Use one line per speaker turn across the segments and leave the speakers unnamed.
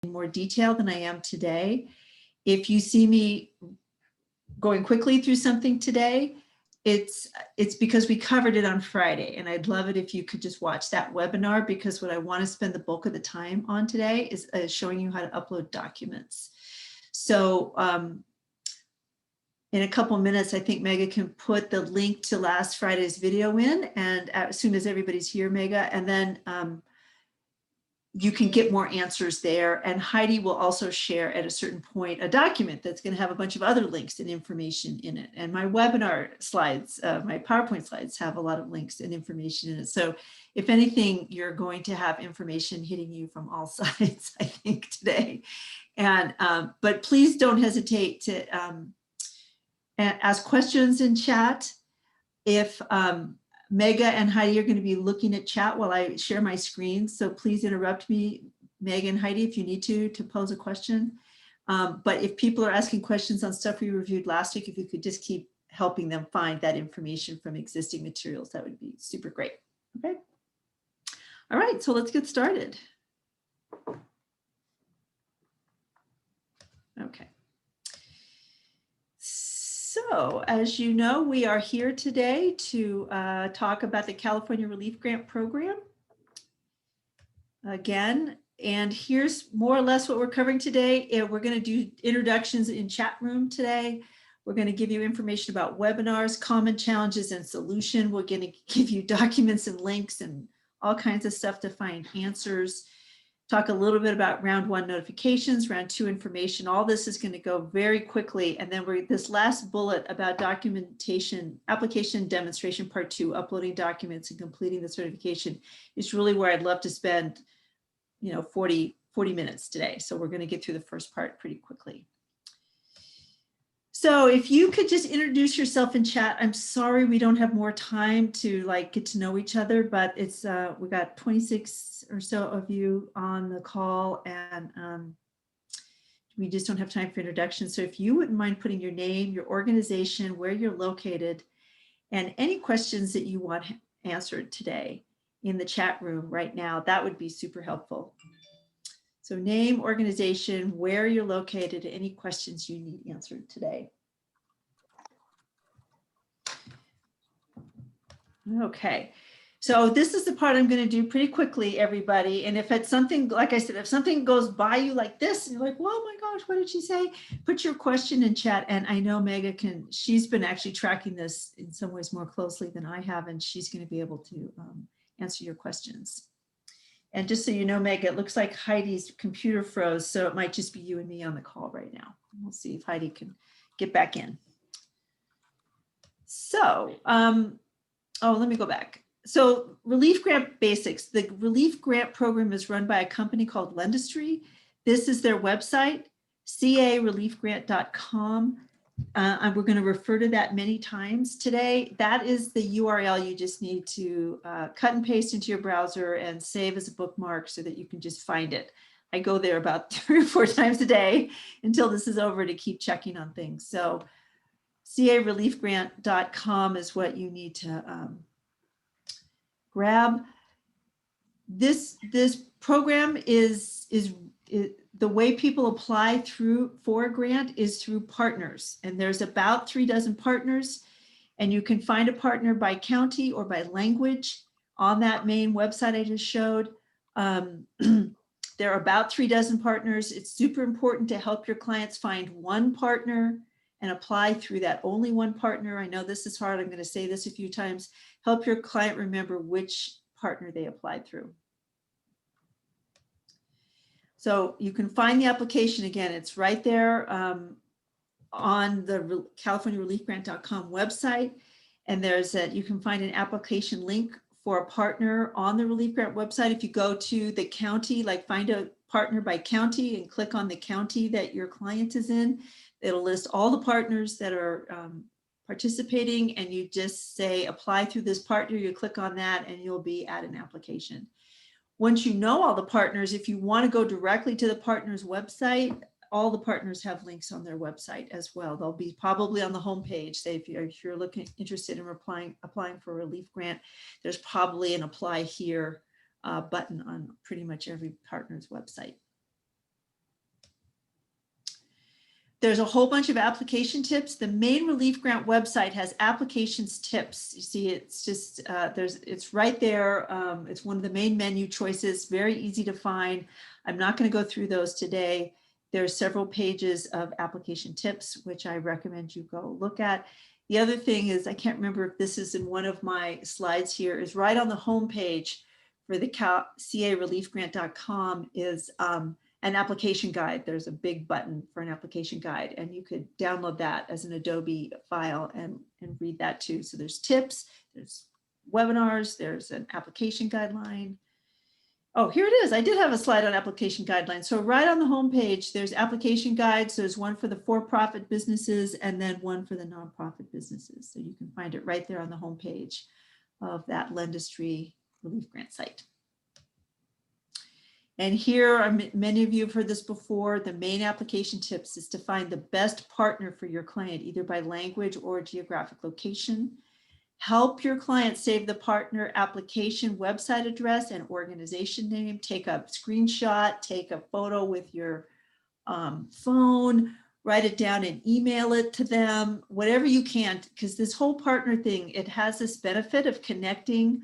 more detail than I am today. If you see me going quickly through something today, it's because we covered it on Friday, and I'd love it if you could just watch that webinar, because what I want to spend the bulk of the time on today is showing you how to upload documents. So in a couple minutes, I think Mega can put the link to last Friday's video in, and as soon as everybody's here, Mega, and then you can get more answers there. And Heidi will also share at a certain point a document that's going to have a bunch of other links and information in it. And my webinar slides, my PowerPoint slides have a lot of links and information in it. So if anything, you're going to have information hitting you from all sides, I think, today. And but please don't hesitate to ask questions in chat. If Mega and Heidi are going to be looking at chat while I share my screen, so please interrupt me, Mega and Heidi, if you need to pose a question. But if people are asking questions on stuff we reviewed last week, if you could just keep helping them find that information from existing materials, that would be super great. Okay. All right, so let's get started. Okay. So, as you know, we are here today to talk about the California Relief Grant Program. Again, and here's more or less what we're covering today. We're going to do introductions in chat room today. We're going to give you information about webinars, common challenges and solution. We're going to give you documents and links and all kinds of stuff to find answers. Talk a little bit about round 1 notifications, round 2 information. All this is going to go very quickly. And then this last bullet about documentation, application demonstration part 2, uploading documents and completing the certification, is really where I'd love to spend, 40 minutes today. So we're going to get through the first part pretty quickly. So if you could just introduce yourself in chat. I'm sorry we don't have more time to get to know each other, but it's we got 26 or so of you on the call, and we just don't have time for introductions. So if you wouldn't mind putting your name, your organization, where you're located, and any questions that you want answered today in the chat room right now, that would be super helpful. So name, organization, where you're located, any questions you need answered today. Okay, so this is the part I'm going to do pretty quickly, everybody. And if it's something, like I said, if something goes by you like this, and you're like, well, oh my gosh, what did she say? Put your question in chat. And I know Mega she's been actually tracking this in some ways more closely than I have, and she's going to be able to answer your questions. And just so you know, Meg, it looks like Heidi's computer froze, so it might just be you and me on the call right now. We'll see if Heidi can get back in. So, let me go back. So Relief Grant Basics, the Relief Grant Program is run by a company called Lendistry. This is their website, careliefgrant.com. We're going to refer to that many times today. That is the URL you just need to cut and paste into your browser and save as a bookmark so that you can just find it. I go there about 3 or 4 times a day until this is over to keep checking on things. So careliefgrant.com is what you need to grab. This program is the way people apply for a grant is through partners, and there's about 3 dozen partners, and you can find a partner by county or by language on that main website I just showed. There are about 3 dozen partners. It's super important to help your clients find one partner and apply through that only one partner. I know this is hard. I'm going to say this a few times. Help your client remember which partner they applied through. So you can find the application again. It's right there on the CaliforniaReliefGrant.com website. And you can find an application link for a partner on the Relief Grant website. If you go to the county, find a partner by county and click on the county that your client is in, it'll list all the partners that are participating, and you just say apply through this partner. You click on that and you'll be at an application. Once you know all the partners, if you want to go directly to the partner's website, all the partners have links on their website as well. They'll be probably on the homepage. Say if you're interested in applying for a relief grant, there's probably an apply here button on pretty much every partner's website. There's a whole bunch of application tips. The main Relief Grant website has applications tips. You see, it's just, it's right there. It's one of the main menu choices, very easy to find. I'm not going to go through those today. There's several pages of application tips, which I recommend you go look at. The other thing is, I can't remember if this is in one of my slides here, is right on the home page for the CAReliefgrant.com is an application guide. There's a big button for an application guide, and you could download that as an Adobe file and read that too. So there's tips, there's webinars, there's an application guideline. Oh, here it is. I did have a slide on application guidelines. So right on the home page, there's application guides. There's one for the for-profit businesses and then one for the nonprofit businesses. So you can find it right there on the home page of that Lendistry Relief Grant site. And here, many of you have heard this before, the main application tips is to find the best partner for your client, either by language or geographic location. Help your client save the partner application website address and organization name. Take a screenshot, take a photo with your phone, write it down and email it to them, whatever you can, because this whole partner thing, it has this benefit of connecting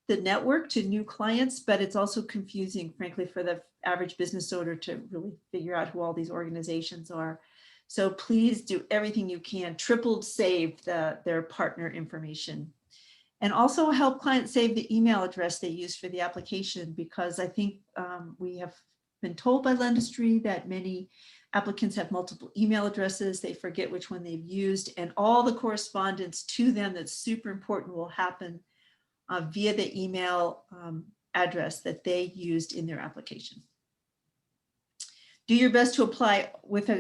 the network to new clients, but it's also confusing, frankly, for the average business owner to really figure out who all these organizations are. So please do everything you can, triple save their partner information. And also help clients save the email address they use for the application, because I think we have been told by Lendistry that many applicants have multiple email addresses. They forget which one they've used, and all the correspondence to them that's super important will happen via the email address that they used in their application. Do your best to apply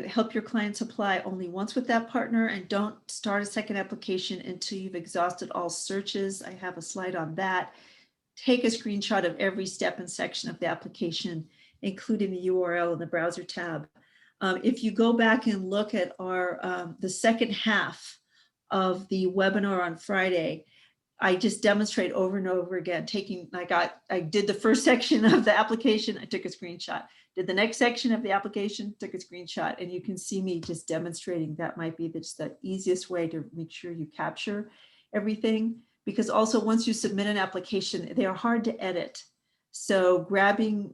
help your clients apply only once with that partner, and don't start a second application until you've exhausted all searches. I have a slide on that. Take a screenshot of every step and section of the application, including the URL in the browser tab. If you go back and look at our the second half of the webinar on Friday, I just demonstrate over and over again, I did the first section of the application, I took a screenshot, did the next section of the application, took a screenshot, and you can see me just demonstrating. That might be just the easiest way to make sure you capture everything, because also once you submit an application, they are hard to edit. So grabbing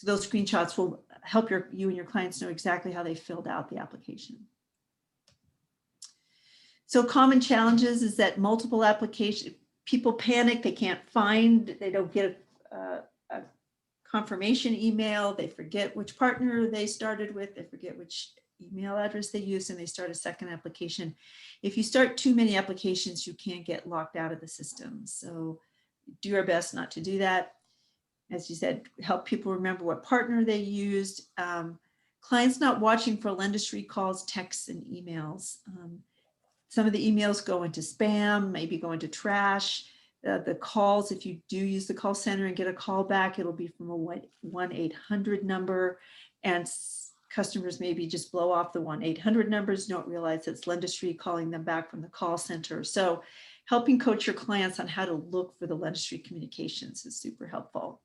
those screenshots will help you and your clients know exactly how they filled out the application. So common challenges is that multiple applications, people panic, they can't find, they don't get a confirmation email, they forget which partner they started with, they forget which email address they use, and they start a second application. If you start too many applications, you can get locked out of the system. So do our best not to do that. As you said, help people remember what partner they used. Clients not watching for Lendistry calls, texts, and emails. Some of the emails go into spam, maybe go into trash. The calls, if you do use the call center and get a call back, it'll be from a 1-800 number, and customers maybe just blow off the 1-800 numbers, don't realize it's Lendistry calling them back from the call center. So helping coach your clients on how to look for the Lendistry communications is super helpful.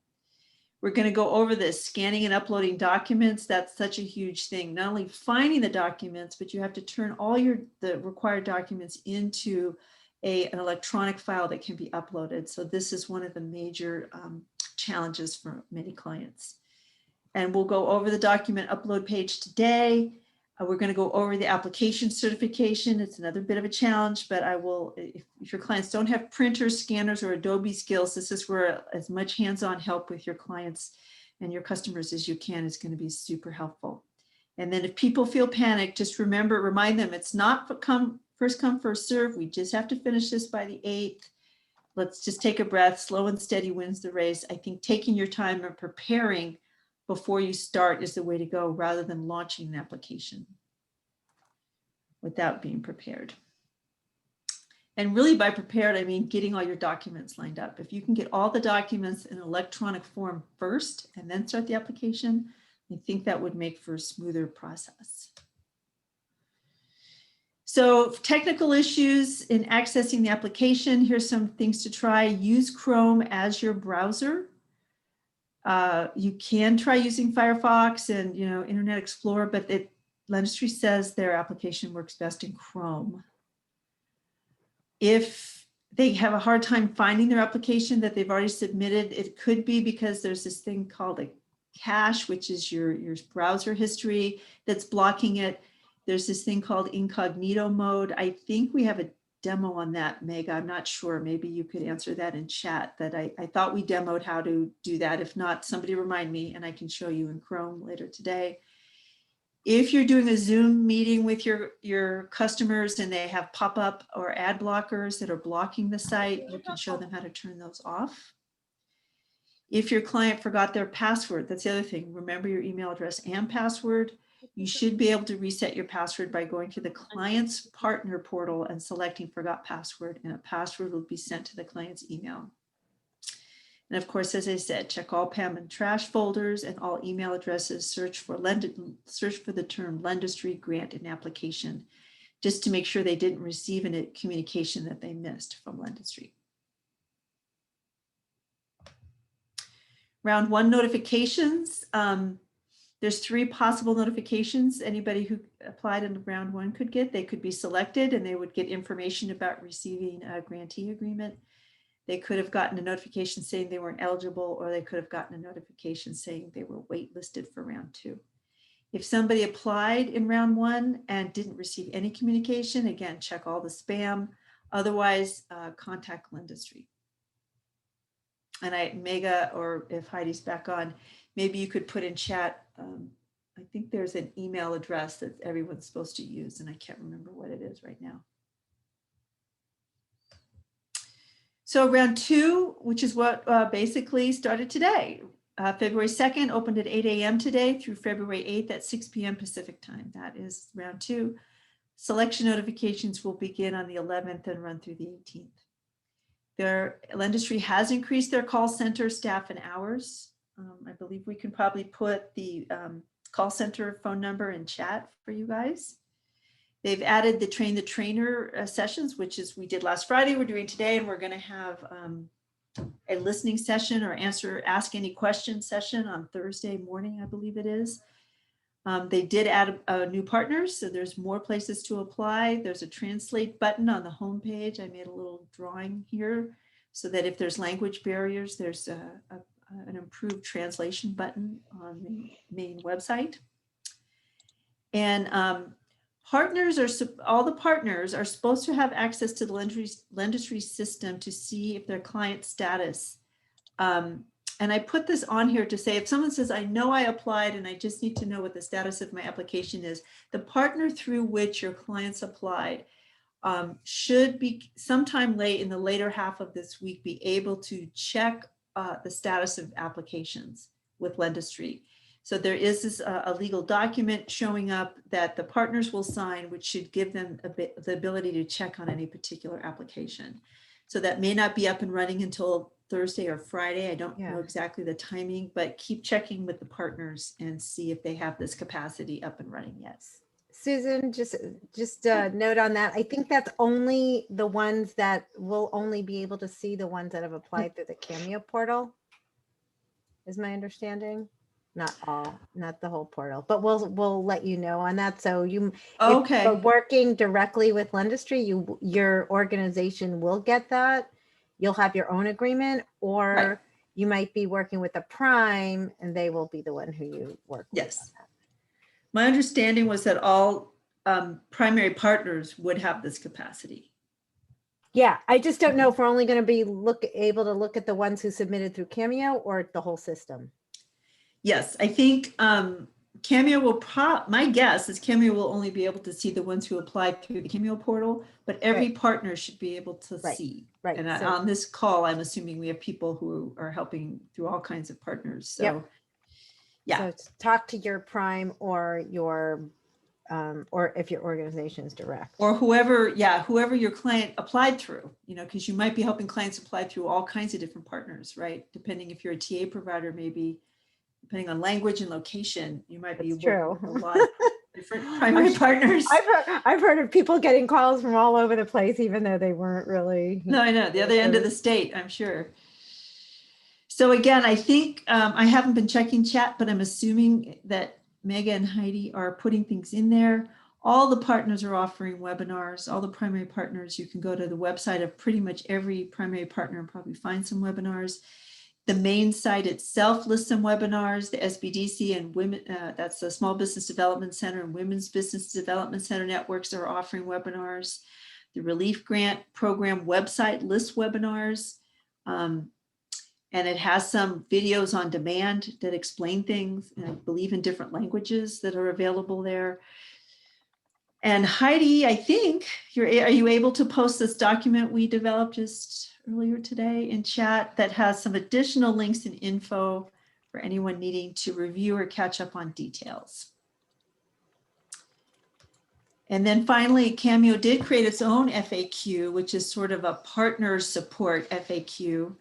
We're going to go over this, scanning and uploading documents. That's such a huge thing. Not only finding the documents, but you have to turn all the required documents into an electronic file that can be uploaded. So this is one of the major challenges for many clients. And we'll go over the document upload page today. We're going to go over the application certification. It's another bit of a challenge, but I will, if your clients don't have printers, scanners, or Adobe skills, this is where as much hands-on help with your clients and your customers as you can is going to be super helpful. And then if people feel panicked, just remind them it's not first come, first serve. We just have to finish this by the 8th. Let's just take a breath. Slow and steady wins the race. I think taking your time and preparing before you start is the way to go, rather than launching an application without being prepared. And really by prepared, I mean getting all your documents lined up. If you can get all the documents in electronic form first and then start the application, I think that would make for a smoother process. So technical issues in accessing the application, here's some things to try. Use Chrome as your browser. You can try using Firefox and Internet Explorer, but Lendistry says their application works best in Chrome. If they have a hard time finding their application that they've already submitted, it could be because there's this thing called a cache, which is your browser history that's blocking it. There's this thing called incognito mode. I think we have a demo on that, Meg. I'm not sure. Maybe you could answer that in chat. That I thought we demoed how to do that. If not, somebody remind me and I can show you in Chrome later today. If you're doing a Zoom meeting with your customers and they have pop-up or ad blockers that are blocking the site, you can show them how to turn those off. If your client forgot their password, that's the other thing. Remember your email address and password. You should be able to reset your password by going to the client's partner portal and selecting forgot password, and a password will be sent to the client's email. And of course, as I said, check all spam and trash folders and all email addresses, search for the term Lendistry grant and application, just to make sure they didn't receive a communication that they missed from Lendistry. Round 1 notifications. There's 3 possible notifications anybody who applied in round 1 could get. They could be selected and they would get information about receiving a grantee agreement. They could have gotten a notification saying they weren't eligible, or they could have gotten a notification saying they were waitlisted for round 2. If somebody applied in round 1 and didn't receive any communication, again, check all the spam. Otherwise, contact Lendistry. And Mega, or if Heidi's back on, maybe you could put in chat. I think there's an email address that everyone's supposed to use, and I can't remember what it is right now. So round 2, which is what basically started today. February 2nd opened at 8 a.m. today through February 8th at 6 p.m. Pacific time. That is round 2. Selection notifications will begin on the 11th and run through the 18th. Lendistry has increased their call center staff and hours. I believe we can probably put the call center phone number in chat for you guys. They've added the train the trainer sessions, which is we did last Friday, we're doing today, and we're going to have a listening session or ask any questions session on Thursday morning, I believe it is. They did add new partners, so there's more places to apply. There's a translate button on the homepage. I made a little drawing here so that if there's language barriers, there's an improved translation button on the main website. And all the partners are supposed to have access to the Lendistry system to see if their client status. And I put this on here to say, if someone says, I know I applied and I just need to know what the status of my application is, the partner through which your clients applied should be sometime late in the later half of this week, be able to check the status of applications with Lendistry. So there is this, a legal document showing up that the partners will sign, which should give them the ability to check on any particular application. So that may not be up and running until Thursday or Friday. I don't know exactly the timing, but keep checking with the partners and see if they have this capacity up and running yet.
Susan, just a note on that. I think that's only the ones that will only be able to see the ones that have applied through the Cameo portal, is my understanding. Not all, not the whole portal, but we'll let you know on that. So if you're working directly with Lendistry, your organization will get that. You'll have your own agreement, or you might be working with a prime and they will be the one who you work with.
Yes. My understanding was that all primary partners would have this capacity.
Yeah, I just don't know if we're only going to be able to look at the ones who submitted through Cameo or the whole system.
Yes, I think Cameo will, my guess is Cameo will only be able to see the ones who applied through the Cameo portal, but every partner should be able to see. Right. And on this call, I'm assuming we have people who are helping through all kinds of partners. So
So talk to your prime or your, or if your organization is direct.
Or whoever your client applied through, because you might be helping clients apply through all kinds of different partners, right? Depending if you're a TA provider, maybe depending on language and location, you might be working with a lot of different primary partners.
I've heard of people getting calls from all over the place, even though they weren't really.
No, I know, the other end of the state, I'm sure. So again, I think I haven't been checking chat, but I'm assuming that Mega and Heidi are putting things in there. All the partners are offering webinars, all the primary partners. You can go to the website of pretty much every primary partner and probably find some webinars. The main site itself lists some webinars. The SBDC and women, that's the Small Business Development Center and Women's Business Development Center networks are offering webinars. The Relief Grant Program website lists webinars. And it has some videos on demand that explain things, and I believe in different languages that are available there. And Heidi, I think are you able to post this document we developed just earlier today in chat that has some additional links and info for anyone needing to review or catch up on details. And then finally, Cameo did create its own FAQ, which is sort of a partner support FAQ,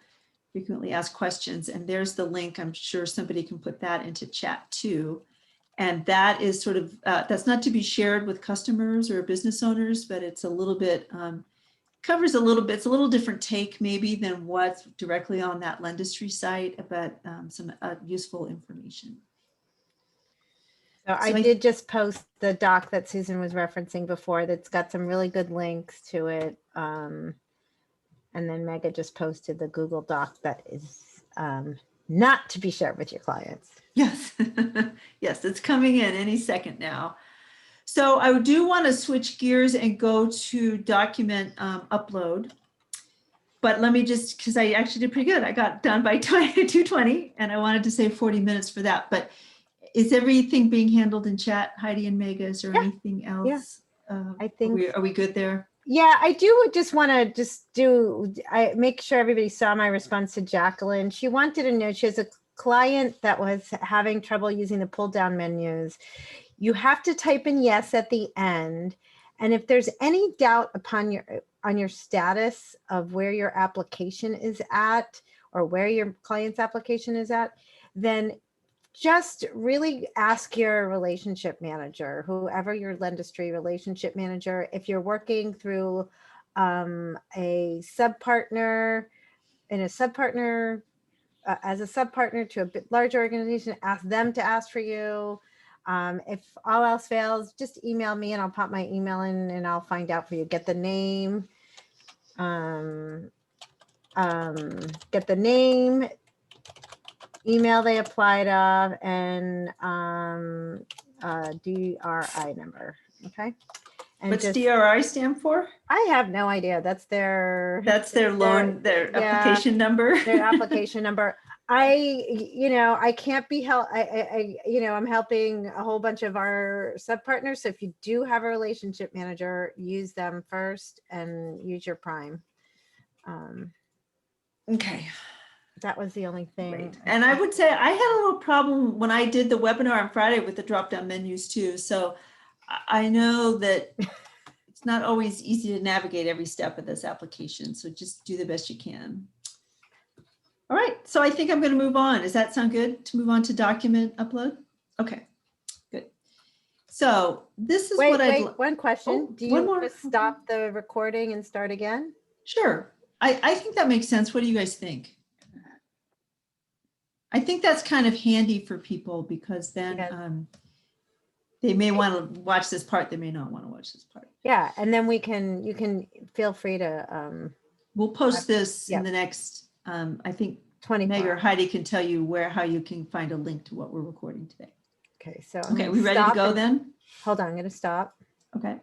frequently asked questions. And there's the link. I'm sure somebody can put that into chat too. And that is sort of, that's not to be shared with customers or business owners, but it's a little bit, covers a little bit, it's a little different take maybe than what's directly on that Lendistry site, but some useful information.
So I did just post the doc that Susan was referencing before that's got some really good links to it. And then Mega just posted the Google Doc that is not to be shared with your clients.
Yes, yes, it's coming in any second now. So I do want to switch gears and go to document upload. But let me just, because I actually did pretty good. I got done by 2:20 and I wanted to save 40 minutes for that. But is everything being handled in chat, Heidi and Mega? Is there anything else?
I think.
Are we good there?
Yeah, I do just want to I make sure everybody saw my response to Jacqueline. She wanted to know, she has a client that was having trouble using the pull down menus. You have to type in yes at the end. And if there's any doubt upon on your status of where your application is at or where your client's application is at, then just really ask your relationship manager, whoever your Lendistry relationship manager. If you're working through a sub-partner, as a sub-partner to a bit larger organization, ask them to ask for you. If all else fails, just email me and I'll pop my email in and I'll find out for you. Get the name, email they applied of, and DRI number. Okay. And
what's DRI stand for?
I have no idea. That's their
application number.
Their application number. I can't be held. I'm helping a whole bunch of our sub partners. So if you do have a relationship manager, use them first and use your Prime.
Okay.
That was the only thing.
Great. And I would say I had a little problem when I did the webinar on Friday with the drop-down menus too. So I know that it's not always easy to navigate every step of this application. So just do the best you can. All right. So I think I'm going to move on. Does that sound good to move on to document upload? Okay, good. So this is
one question. Do you want to stop the recording and start again?
Sure. I think that makes sense. What do you guys think? I think that's kind of handy for people because then they may want to watch this part. They may not want to watch this part.
Yeah. And then you can feel free to.
We'll post this in the next, I think
20.
Meg or Heidi can tell you how you can find a link to what we're recording today.
Okay. So
we ready to go then?
Hold on. I'm going to stop.
Okay.